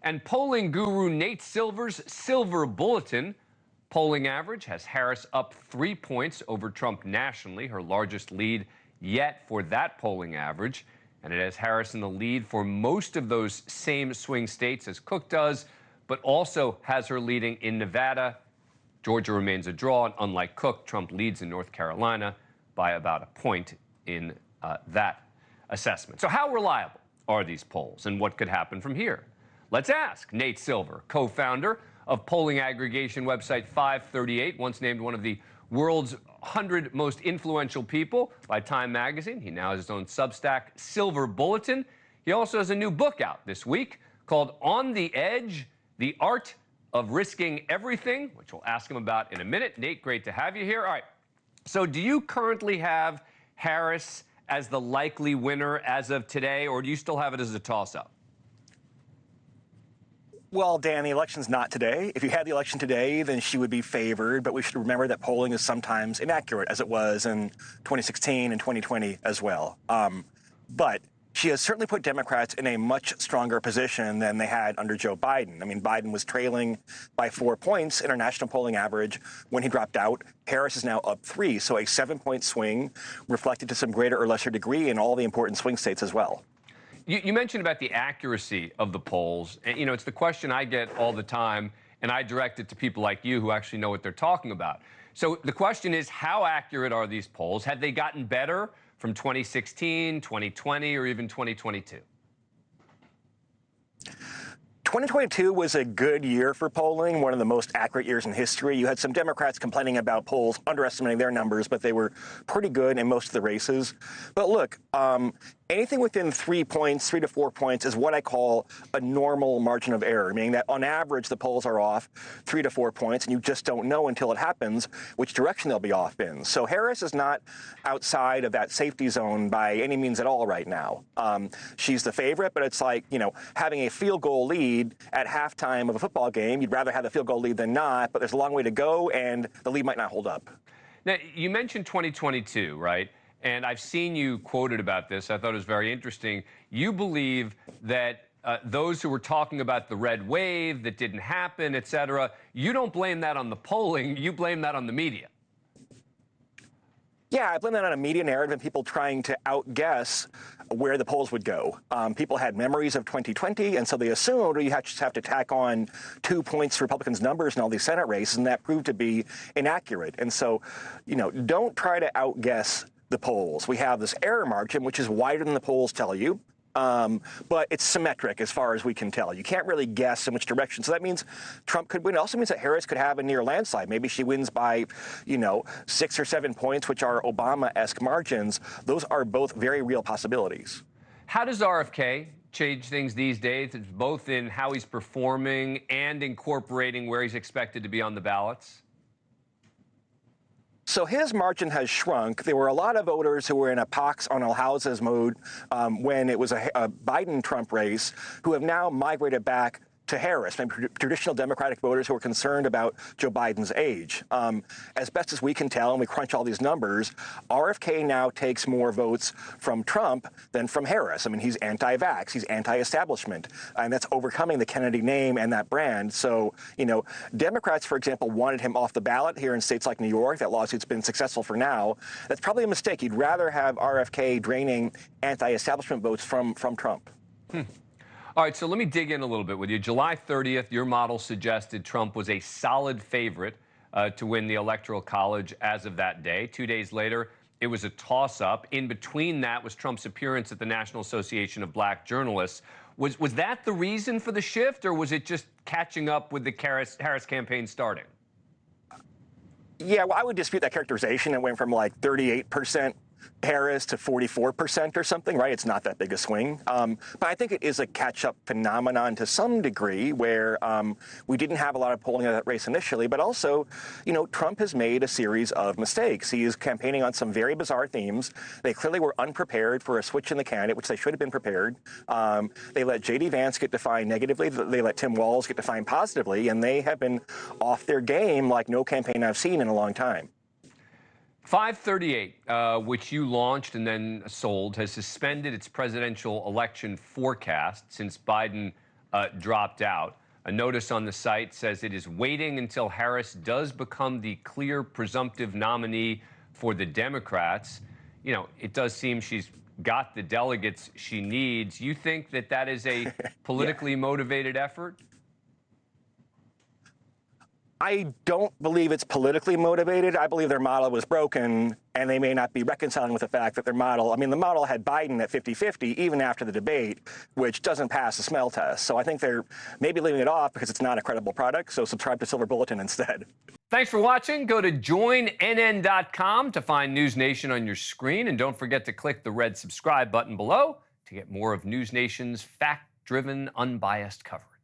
And polling guru Nate Silver's Silver Bulletin polling average has Harris up 3 points over Trump nationally, her largest lead yet for that polling average. And it has Harris in the lead for most of those same swing states as Cook does, but also has her leading in Nevada. Georgia remains a draw, and unlike Cook, Trump leads in North Carolina by about a point in that assessment. So how reliable are these polls, and what could happen from here? Let's ask Nate Silver, co-founder of polling aggregation website 538, once named one of the world's 100 most influential people by Time magazine. He now has his own Substack, Silver Bulletin. He also has a new book out this week called On the Edge, The Art of Risking Everything, which we'll ask him about in a minute. Nate, great to have you here. All right, so do you currently have Harris as the likely winner as of today, or do you still have it as a toss-up? Well, Dan, the election's not today. If you had the election today, then she would be favored. But we should remember that polling is sometimes inaccurate, as it was in 2016 and 2020 as well. But she has certainly put Democrats in a much stronger position than they had under Joe Biden. I mean, Biden was trailing by 4 points in our national polling average when he dropped out. Harris is now up 3, so a 7-point swing reflected to some greater or lesser degree in all the important swing states as well. You mentioned about the accuracy of the polls. And, it's the question I get all the time, and I direct it to people like you who actually know what they're talking about. So the question is, how accurate are these polls? Have they gotten better from 2016, 2020, or even 2022? 2022 was a good year for polling, one of the most accurate years in history. You had some Democrats complaining about polls underestimating their numbers, but they were pretty good in most of the races. But look, anything within 3 points, 3 to 4 points, is what I call a normal margin of error, meaning that on average the polls are off 3 to 4 points, and you just don't know until it happens which direction they'll be off in. So Harris is not outside of that safety zone by any means at all right now. She's the favorite, but it's like, having a field goal lead at halftime of a football game. You'd rather have the field goal lead than not, but there's a long way to go, and the lead might not hold up. Now, you mentioned 2022, right? And I've seen you quoted about this. I thought it was very interesting. You believe that those who were talking about the red wave that didn't happen, et cetera, you don't blame that on the polling. You blame that on the media. Yeah, I blame that on a media narrative and people trying to outguess where the polls would go. People had memories of 2020, and so they assumed you just have to tack on 2 points to Republicans' numbers in all these Senate races, and that proved to be inaccurate. And so, don't try to outguess the polls. We have this error margin, which is wider than the polls tell you. But it's symmetric as far as we can tell. You can't really guess in which direction. So that means Trump could win. It also means that Harris could have a near landslide. Maybe she wins by, 6 or 7 points, which are Obama-esque margins. Those are both very real possibilities. How does RFK change things these days? It's both in how he's performing and incorporating where he's expected to be on the ballots. So his margin has shrunk. There were a lot of voters who were in a pox on all houses mode when it was a Biden-Trump race who have now migrated back to Harris, maybe traditional Democratic voters who are concerned about Joe Biden's age. As best as we can tell, and we crunch all these numbers, RFK now takes more votes from Trump than from Harris. I mean, he's anti-vax, he's anti-establishment, and that's overcoming the Kennedy name and that brand. So, Democrats, for example, wanted him off the ballot here in states like New York. That lawsuit's been successful for now. That's probably a mistake. You'd rather have RFK draining anti-establishment votes from Trump. All right, so let me dig in a little bit with you. July 30th, your model suggested Trump was a solid favorite to win the Electoral College as of that day. 2 days later, it was a toss-up. In between that was Trump's appearance at the National Association of Black Journalists. Was that the reason for the shift, or was it just catching up with the Harris campaign starting? Yeah, well, I would dispute that characterization. It went from like 38% Harris to 44% or something, right? It's not that big a swing. But I think it is a catch-up phenomenon to some degree where we didn't have a lot of polling of that race initially, but also, Trump has made a series of mistakes. He is campaigning on some very bizarre themes. They clearly were unprepared for a switch in the candidate, which they should have been prepared. They let J.D. Vance get defined negatively. They let Tim Walz get defined positively, and they have been off their game like no campaign I've seen in a long time. 538, which you launched and then sold, has suspended its presidential election forecast since Biden dropped out. A notice on the site says it is waiting until Harris does become the clear presumptive nominee for the Democrats. You know, it does seem she's got the delegates she needs. You think that that is a politically motivated effort? I don't believe it's politically motivated. I believe their model was broken, and they may not be reconciling with the fact that their model, I mean, the model had Biden at 50-50 even after the debate, which doesn't pass the smell test. So I think they're maybe leaving it off because it's not a credible product. So subscribe to Silver Bulletin instead. Thanks for watching. Go to joinnn.com to find NewsNation on your screen. And don't forget to click the red subscribe button below to get more of NewsNation's fact-driven, unbiased coverage.